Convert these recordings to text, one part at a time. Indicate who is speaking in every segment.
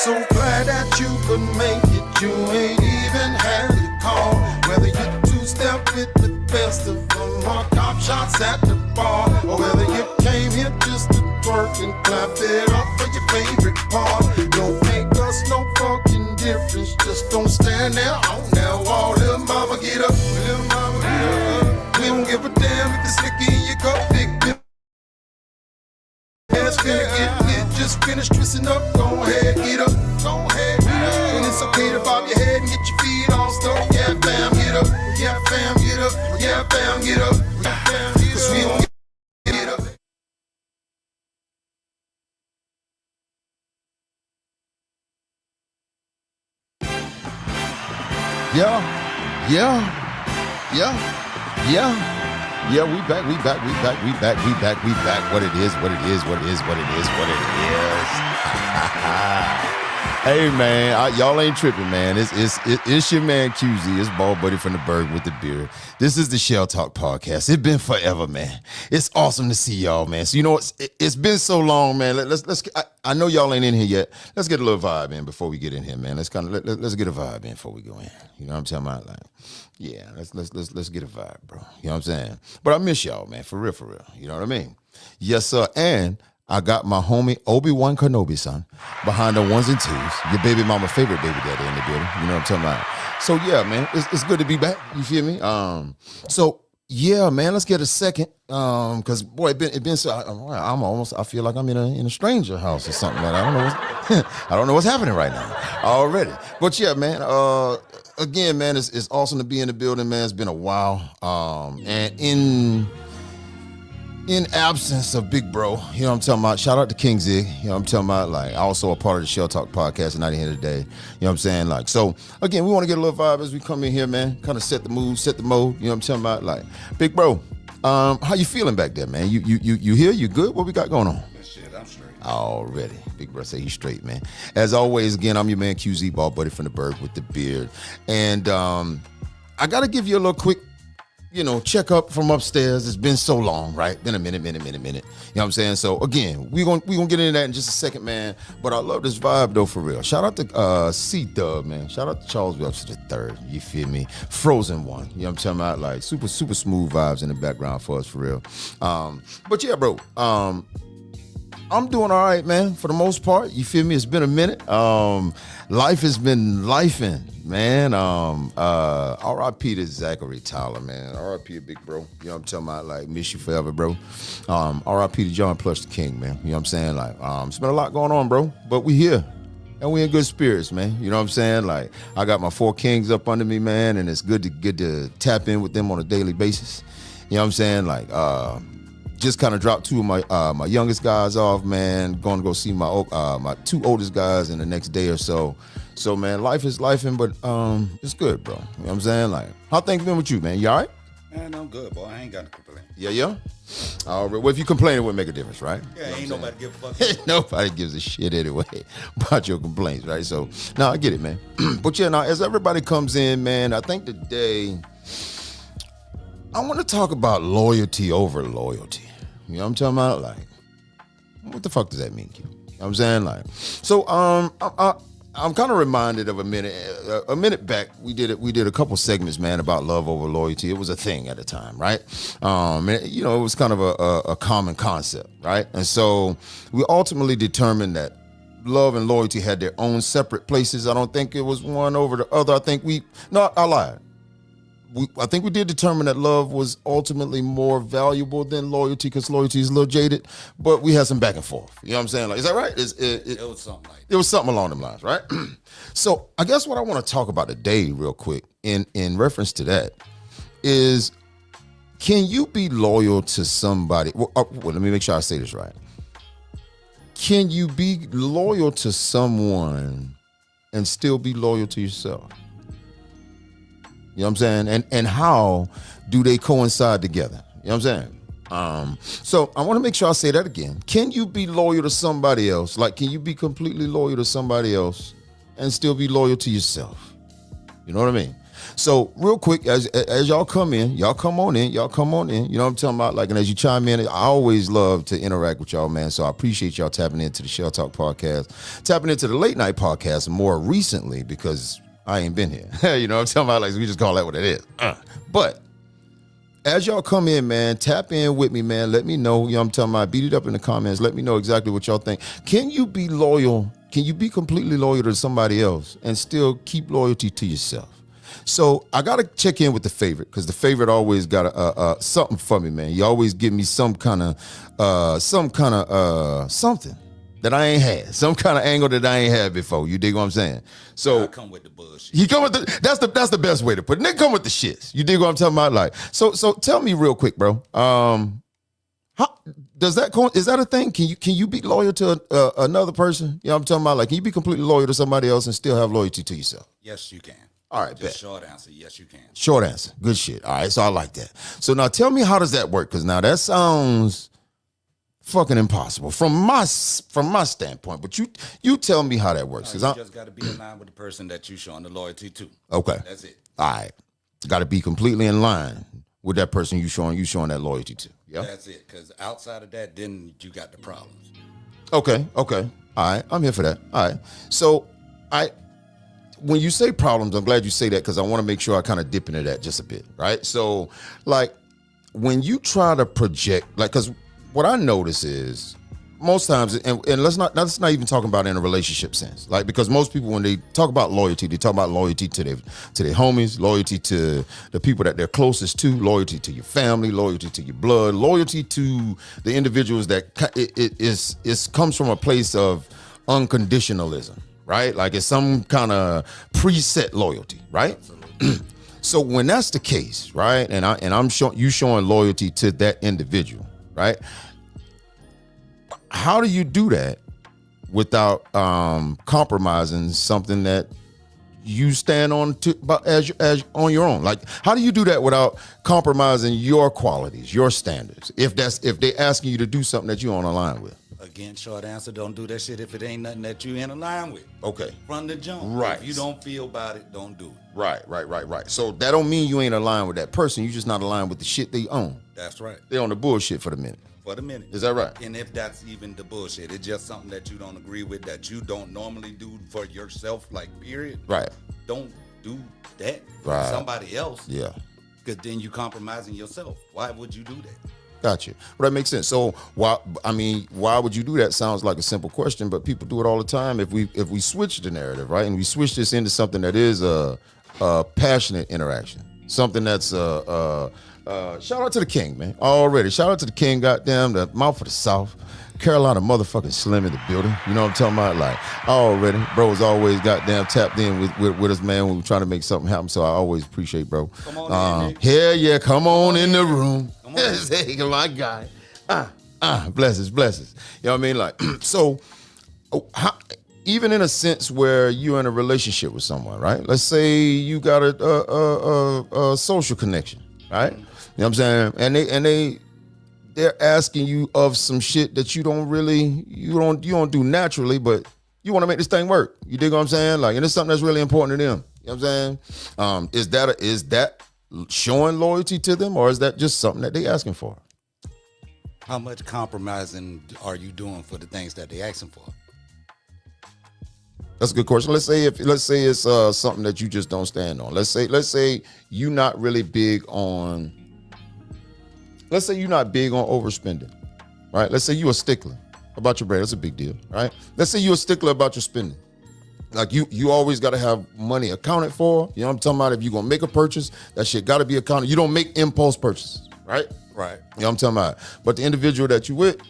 Speaker 1: So glad that you could make it. You ain't even had to call. Whether you two-step with the best of them or cop shots at the bar, or whether you came here just to twerk and clap it up for your favorite part. Don't make us no fucking difference. Just don't stand there on that wall. Little mama, get up. Little mama, get up. We don't give a damn if it's liquor in your cup. Big pimp. Ass finna get just finished twisting up. Go ahead, get up. Go ahead, get up. And it's okay to bob your head and get your feet all stuck. Yeah, fam, get up. Yeah, fam, get up. Yeah, fam, get up. Yeah, fam, get up. 'Cause we don't get up.
Speaker 2: Yeah, we back. What it is. Hey, man, y'all ain't tripping, man. It's your man, QZ. It's Ball Buddy from the Berg with the beard. This is the ShellTalk Podcast. It's been forever, man. It's awesome to see y'all, man. So, you know, it's been so long, man. I know y'all ain't in here yet. Let's get a little vibe in before we get in here, man. Let's get a vibe in before we go in. You know what I'm talking about? Like, yeah, let's get a vibe, bro. You know what I'm saying? But I miss y'all, man, for real. You know what I mean? Yes, sir. And I got my homie Obi-Wan Kenobi, son, behind the ones and twos. Your baby mama favorite baby daddy in the building. You know what I'm talking about? So yeah, man, it's good to be back. You feel me? So yeah, man, let's get a second. Cause boy, it been so. I feel like I'm in a stranger house or something like that. I don't know what's happening right now already. But yeah, man. Again, man, it's awesome to be in the building, man. It's been a while. And in absence of Big Bro, you know what I'm talking about? Shout out to King Zig, you know what I'm talking about? Like, also a part of the ShellTalk Podcast and at the end of the day, you know what I'm saying? Like, so, again, we want to get a little vibe as we come in here, man. Kind of set the mood, set the mode, you know what I'm talking about? Like, Big Bro, how you feeling back there, man? You here? You good? What we got going on?
Speaker 3: Shit, I'm straight.
Speaker 2: Already. Big Bro say he's straight, man. As always, again, I'm your man, QZ, Ball Buddy from the Berg with the beard. And I got to give you a little quick, you know, check up from upstairs. It's been so long, right? Been a minute. You know what I'm saying? So again, we gonna get into that in just a second, man. But I love this vibe though, for real. Shout out to C-Dub, man. Shout out to Charles Webster the third. You feel me? Frozen one. You know what I'm talking about? Like super smooth vibes in the background for us, for real. But yeah, bro. I'm doing all right, man, for the most part. You feel me? It's been a minute. Life has been lifing, man. R.I.P. to Zachary Tyler, man. R.I.P. to Big Bro. You know what I'm talking about? Like, miss you forever, bro. R.I.P. to John Plush the King, man. You know what I'm saying? Like, it's been a lot going on, bro. But we here. And we in good spirits, man. You know what I'm saying? Like, I got my 4 kings up under me, man, and it's good to tap in with them on a daily basis. You know what I'm saying? Like, just kind of dropped 2 of my youngest guys off, man. Going to go see my 2 oldest guys in the next day or so. So, man, life is lifing, but it's good, bro. You know what I'm saying? Like, how things been with you, man? You all right?
Speaker 3: Man, I'm good, boy. I ain't got to complain.
Speaker 2: Yeah? All right. Well, if you complain, it would make a difference, right?
Speaker 3: Yeah,
Speaker 2: you know
Speaker 3: ain't nobody give a fuck.
Speaker 2: Ain't nobody gives a shit anyway about your complaints, right? So, no, I get it, man. But yeah, now, as everybody comes in, man, I think today I want to talk about loyalty over loyalty. You know what I'm talking about? Like, what the fuck does that mean, Q? You know what I'm saying? Like, so I'm kind of reminded of a minute back. We did a couple segments, man, about love over loyalty. It was a thing at the time, right? You know, it was kind of a common concept, right? And so we ultimately determined that love and loyalty had their own separate places. I don't think it was one over the other. I lied. I think we did determine that love was ultimately more valuable than loyalty, because loyalty is a little jaded, but we had some back and forth. You know what I'm saying? Like, is that right?
Speaker 3: It was something like that.
Speaker 2: It was something along them lines, right? So I guess what I want to talk about today real quick in reference to that is, can you be loyal to somebody? Well, let me make sure I say this right. Can you be loyal to someone and still be loyal to yourself? You know what I'm saying? And how do they coincide together? You know what I'm saying? So I want to make sure I say that again. Can you be loyal to somebody else? Like, can you be completely loyal to somebody else and still be loyal to yourself? You know what I mean? So real quick, as y'all come in, y'all come on in. You know what I'm talking about? Like, and as you chime in, I always love to interact with y'all, man. So I appreciate y'all tapping into the ShellTalk Podcast, tapping into the late night podcast more recently because I ain't been here. You know what I'm talking about? Like, we just call that what it is. But as y'all come in, man, tap in with me, man. Let me know. You know what I'm talking about? Beat it up in the comments. Let me know exactly what y'all think. Can you be loyal? Can you be completely loyal to somebody else and still keep loyalty to yourself? So I got to check in with the favorite because the favorite always got something for me, man. You always give me some kind of something that I ain't had, some kind of angle that I ain't had before. You dig what I'm saying? So
Speaker 3: I come with the bullshit.
Speaker 2: he come with that's the best way to put it. Nigga come with the shits. You dig what I'm talking about? Like, so tell me real quick, bro. How is that a thing? Can you be loyal to another person? You know what I'm talking about? Like, can you be completely loyal to somebody else and still have loyalty to yourself?
Speaker 3: Yes, you can.
Speaker 2: All right,
Speaker 3: Just short answer. Yes, you can.
Speaker 2: Short answer. Good shit. All right, so I like that. So now tell me, how does that work? Because now that sounds fucking impossible from my standpoint. But you tell me how that works.
Speaker 3: You just got to be in line with the person that you showing the loyalty to.
Speaker 2: Okay.
Speaker 3: That's it.
Speaker 2: All right. Got to be completely in line with that person you showing that loyalty to. Yeah.
Speaker 3: That's it. Because outside of that, then you got the problems.
Speaker 2: Okay. All right. I'm here for that. All right. So when you say problems, I'm glad you say that because I want to make sure I kind of dip into that just a bit, right? So, like, when you try to project, like, because what I notice is most times, and let's not even talk about it in a relationship sense, like, because most people, when they talk about loyalty, they talk about loyalty to their homies, loyalty to the people that they're closest to, loyalty to your family, loyalty to your blood, loyalty to the individuals that it comes from a place of unconditionalism. Right? Like, it's some kind of preset loyalty, right? So when that's the case, right? And I'm showing loyalty to that individual, right? How do you do that without compromising something that you stand on as on your own? Like, how do you do that without compromising your qualities, your standards? If they're asking you to do something that you aren't aligned with.
Speaker 3: Again, short answer, don't do that shit if it ain't nothing that you in line with.
Speaker 2: Okay.
Speaker 3: From the jump.
Speaker 2: Right.
Speaker 3: If you don't feel about it, don't do it.
Speaker 2: Right. So that don't mean you ain't aligned with that person. You just not aligned with the shit they own.
Speaker 3: That's right.
Speaker 2: They own the bullshit for the minute. Is that right?
Speaker 3: And if that's even the bullshit, it's just something that you don't agree with, that you don't normally do for yourself, like, period.
Speaker 2: Right.
Speaker 3: Don't do that for
Speaker 2: Right.
Speaker 3: somebody else.
Speaker 2: Yeah.
Speaker 3: Because then you compromising yourself. Why would you do that?
Speaker 2: Gotcha. Well, that makes sense. So why would you do that? Sounds like a simple question, but people do it all the time. If we switch the narrative, right, and we switch this into something that is a passionate interaction, something that's shout out to the king, man. Already, shout out to the king. Goddamn, the mouth of the South, Carolina motherfucking Slim in the building. You know what I'm talking about? Like, already, bro is always goddamn tapped in with us, man, when we're trying to make something happen. So I always appreciate, bro.
Speaker 3: Come on in,
Speaker 2: hell yeah, come on in the room.
Speaker 3: Come on.
Speaker 2: Hey, my guy. Blessings. You know what I mean? Like, so, even in a sense where you're in a relationship with someone, right? Let's say you got a social connection, right? You know what I'm saying? And they're asking you of some shit that you don't do naturally, but you want to make this thing work. You dig what I'm saying? Like, and it's something that's really important to them. You know what I'm saying? Is that showing loyalty to them, or is that just something that they asking for?
Speaker 3: How much compromising are you doing for the things that they asking for?
Speaker 2: That's a good question. Let's say it's something that you just don't stand on. Let's say you're not really big on. Let's say you're not big on overspending, right? Let's say you're a stickler about your bread. That's a big deal, right? Let's say you're a stickler about your spending. Like, you always got to have money accounted for. You know what I'm talking about? If you're going to make a purchase, that shit got to be accounted. You don't make impulse purchases, right?
Speaker 3: Right.
Speaker 2: You know what I'm talking about? But the individual that you with,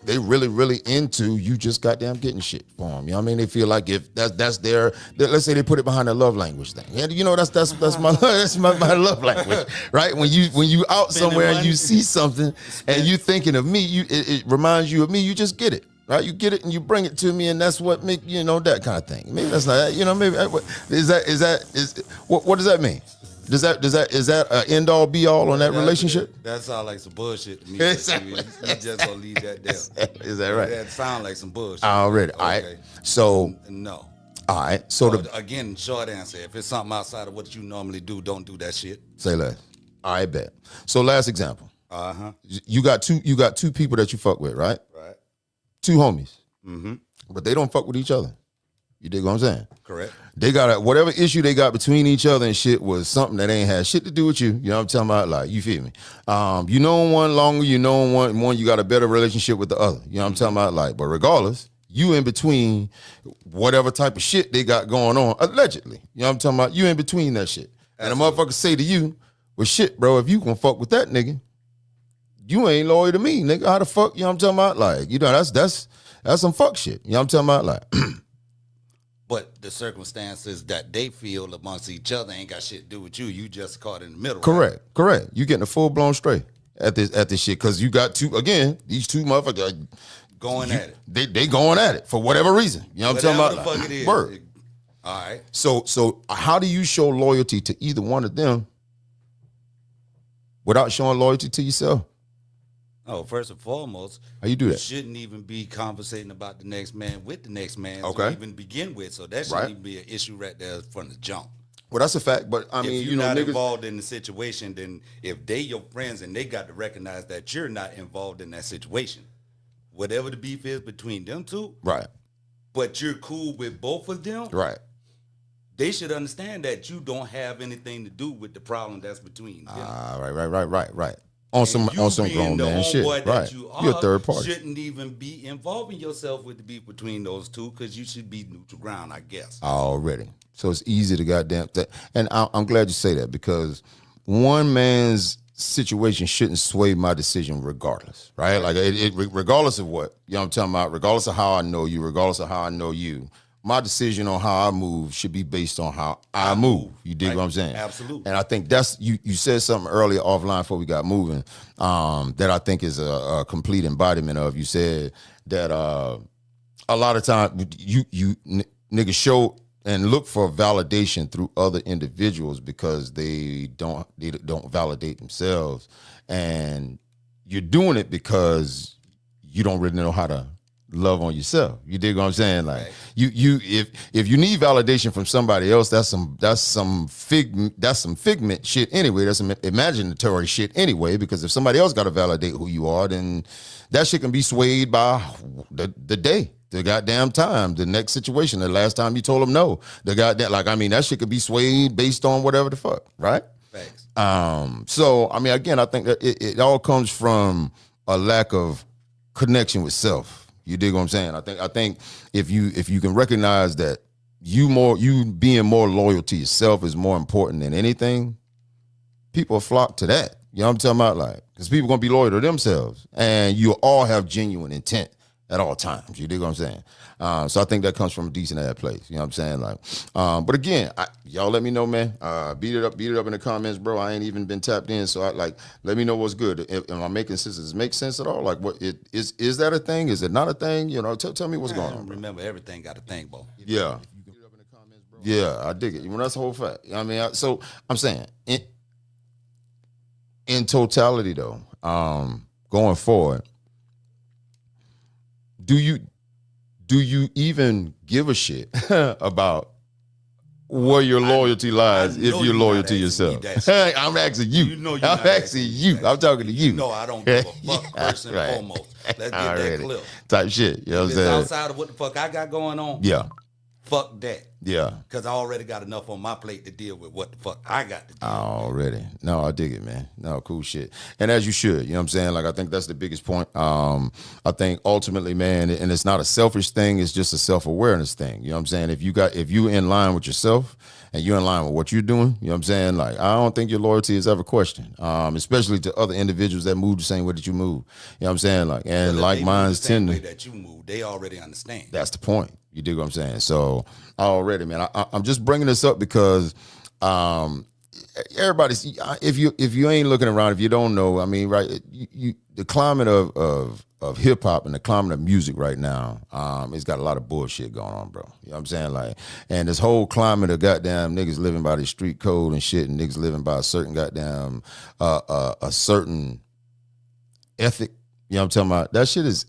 Speaker 2: they really, really into you just goddamn getting shit for them. You know what I mean? They feel like if that's their, let's say they put it behind their love language thing. And you know, that's my love language, right? When you out somewhere and you see something and you thinking of me, it reminds you of me, you just get it. Right, you get it and you bring it to me, and that's what make that kind of thing. Maybe that's not, maybe what does that mean? Is that an end all be all on that relationship?
Speaker 3: That sounds like some bullshit to me. You just gonna leave that there.
Speaker 2: Is that right?
Speaker 3: That sound like some bullshit.
Speaker 2: Already. Okay. All right. So
Speaker 3: no.
Speaker 2: All right. So
Speaker 3: Again, short answer. If it's something outside of what you normally do, don't do that shit.
Speaker 2: say less. I bet. So last example.
Speaker 3: Uh-huh.
Speaker 2: You got two people that you fuck with, right?
Speaker 3: Right.
Speaker 2: Two homies.
Speaker 3: Mm-hmm.
Speaker 2: But they don't fuck with each other. You dig what I'm saying?
Speaker 3: Correct.
Speaker 2: They got whatever issue they got between each other and shit was something that ain't had shit to do with you. You know what I'm talking about? Like, you feel me? You know one longer, you know one you got a better relationship with the other. You know what I'm talking about? Like, but regardless, you in between whatever type of shit they got going on, allegedly. You know what I'm talking about? You in between that shit. And a motherfucker say to you, well, shit, bro, if you gonna fuck with that nigga, you ain't loyal to me, nigga. How the fuck, you know what I'm talking about? Like, you know, that's some fuck shit. You know what I'm talking about? Like,
Speaker 3: but the circumstances that they feel amongst each other ain't got shit to do with you. You just caught in the middle.
Speaker 2: correct. You getting a full blown straight at this shit because you got these two motherfuckers
Speaker 3: Going at it.
Speaker 2: They going at it for whatever reason. You know what I'm talking about?
Speaker 3: Whatever the fuck it is.
Speaker 2: Word.
Speaker 3: All right.
Speaker 2: So how do you show loyalty to either one of them without showing loyalty to yourself?
Speaker 3: Oh, first and foremost,
Speaker 2: How you do that?
Speaker 3: You shouldn't even be conversating about the next man with the next man
Speaker 2: Okay.
Speaker 3: to even begin with. So that shouldn't even be an issue right there from the jump.
Speaker 2: Well, that's a fact, but I mean,
Speaker 3: If you're
Speaker 2: you know,
Speaker 3: not
Speaker 2: niggas.
Speaker 3: involved in the situation, then if they your friends and they got to recognize that you're not involved in that situation, whatever the beef is between them two,
Speaker 2: Right,
Speaker 3: but you're cool with both of them,
Speaker 2: right.
Speaker 3: they should understand that you don't have anything to do with the problem that's between them.
Speaker 2: Right. On some
Speaker 3: You being
Speaker 2: grown
Speaker 3: the
Speaker 2: man shit.
Speaker 3: homeboy that
Speaker 2: Right.
Speaker 3: you
Speaker 2: You're a
Speaker 3: are,
Speaker 2: third party.
Speaker 3: shouldn't even be involving yourself with the beef between those two because you should be neutral ground, I guess.
Speaker 2: Already. So it's easy to goddamn that. And I'm glad you say that because one man's situation shouldn't sway my decision regardless, right? Like regardless of what, you know what I'm talking about, regardless of how I know you, regardless of how I know you, my decision on how I move should be based on how I move. You dig what I'm saying?
Speaker 3: Absolutely.
Speaker 2: And I think that's, you said something earlier offline before we got moving, that I think is a complete embodiment of. You said that a lot of time niggas show and look for validation through other individuals because they don't validate themselves, and you're doing it because you don't really know how to love on yourself. You dig what I'm saying? Like, right. If you need validation from somebody else, that's some figment shit anyway. That's some imaginatory shit anyway. Because if somebody else got to validate who you are, then that shit can be swayed by the day, the goddamn time, the next situation, the last time you told them no, the goddamn, like, I mean, that shit could be swayed based on whatever the fuck, right?
Speaker 3: Thanks.
Speaker 2: So I mean, again, I think that it all comes from a lack of connection with self. You dig what I'm saying? I think if you can recognize that you being more loyal to yourself is more important than anything, people flock to that. You know what I'm talking about? Like, because people gonna be loyal to themselves, and you all have genuine intent at all times. You dig what I'm saying? So I think that comes from a decent ass place. You know what I'm saying? Like, but again, y'all let me know, man. Beat it up in the comments, bro. I ain't even been tapped in, so let me know what's good. Am I making sense? Does it make sense at all? Like, what is that a thing? Is it not a thing? You know, tell me what's going on. Bro.
Speaker 3: Remember, everything got a thing, bro.
Speaker 2: Yeah. Yeah, I dig it. You know, that's the whole fact. I mean, so I'm saying in totality, though, going forward, do you even give a shit about where your loyalty lies if you're loyal to yourself? I'm asking you. I'm asking you. I'm talking to you.
Speaker 3: No, I don't give a fuck first and foremost. Let's get that clear.
Speaker 2: Type shit. You know what I'm saying?
Speaker 3: Outside of what the fuck I got going on,
Speaker 2: yeah.
Speaker 3: Fuck that.
Speaker 2: Yeah.
Speaker 3: Because I already got enough on my plate to deal with what the fuck I got to do.
Speaker 2: Already. No, I dig it, man. No, cool shit. And as you should, you know what I'm saying? Like, I think that's the biggest point. I think ultimately, man, and it's not a selfish thing, it's just a self-awareness thing. You know what I'm saying? If you in line with yourself and you're in line with what you're doing, you know what I'm saying? Like, I don't think your loyalty is ever questioned, especially to other individuals that move the same way that you move. You know what I'm saying? Like, and like mine's tend to.
Speaker 3: That you move, they already understand.
Speaker 2: That's the point. You dig what I'm saying? So already, man, I'm just bringing this up because everybody's, if you ain't looking around, if you don't know, I mean, right, the climate of hip hop and the climate of music right now, it's got a lot of bullshit going on, bro. You know what I'm saying? Like, and this whole climate of goddamn niggas living by the street code and shit, and niggas living by a certain goddamn a certain ethic. You know what I'm talking about? That shit is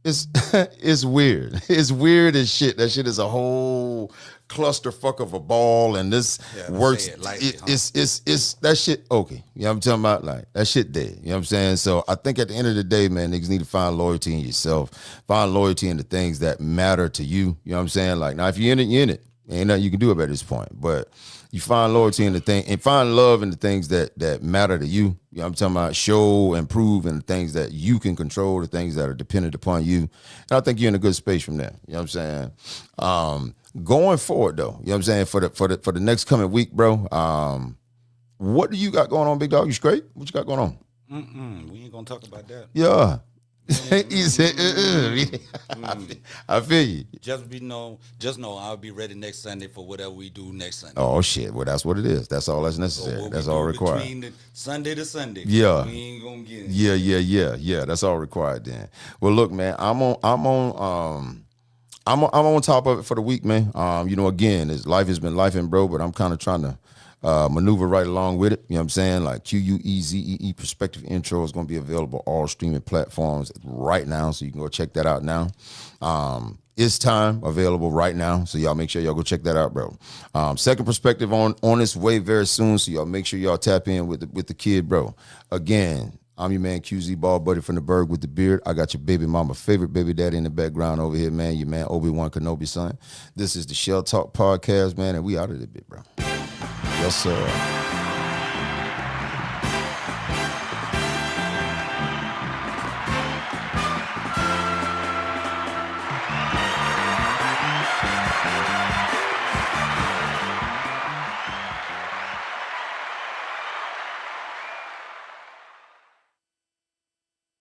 Speaker 2: it's weird. It's weird as shit. That shit is a whole clusterfuck of a ball, and this works. It's that shit. Okay, you know what I'm talking about? Like that shit dead. You know what I'm saying? So I think at the end of the day, man, niggas need to find loyalty in yourself. Find loyalty in the things that matter to you. You know what I'm saying? Like now, if you're in it, you're in it. Ain't nothing you can do about this point. But you find loyalty in the thing and find love in the things that matter to you. You know what I'm talking about? Show and prove in the things that you can control, the things that are dependent upon you. And I think you're in a good space from there. You know what I'm saying? Going forward though, you know what I'm saying? For the next coming week, bro. What do you got going on, big dog? You straight? What you got going on?
Speaker 3: We ain't gonna talk about that.
Speaker 2: Yeah. He said, I feel you.
Speaker 3: Just know I'll be ready next Sunday for whatever we do next Sunday.
Speaker 2: Oh shit! Well, that's what it is. That's all that's necessary.
Speaker 3: So
Speaker 2: that's all required.
Speaker 3: Between Sunday to Sunday.
Speaker 2: Yeah.
Speaker 3: We ain't gonna get it.
Speaker 2: Yeah. That's all required then. Well, look, man, I'm on top of it for the week, man. You know, again, life has been lifing, bro, but I'm kind of trying to maneuver right along with it. You know what I'm saying? Like QUEZEE Perspective Intro is going to be available all streaming platforms right now, so you can go check that out now. It's Time available right now, so y'all make sure y'all go check that out, bro. Second Perspective on its way very soon, so y'all make sure y'all tap in with the kid, bro. Again, I'm your man QZ, ball buddy from the Berg with the beard. I got your baby mama, favorite baby daddy in the background over here, man. Your man Obi-Wan Kenobi son. This is the ShellTalk Podcast, man, and we out of this bit, bro. Yes, sir.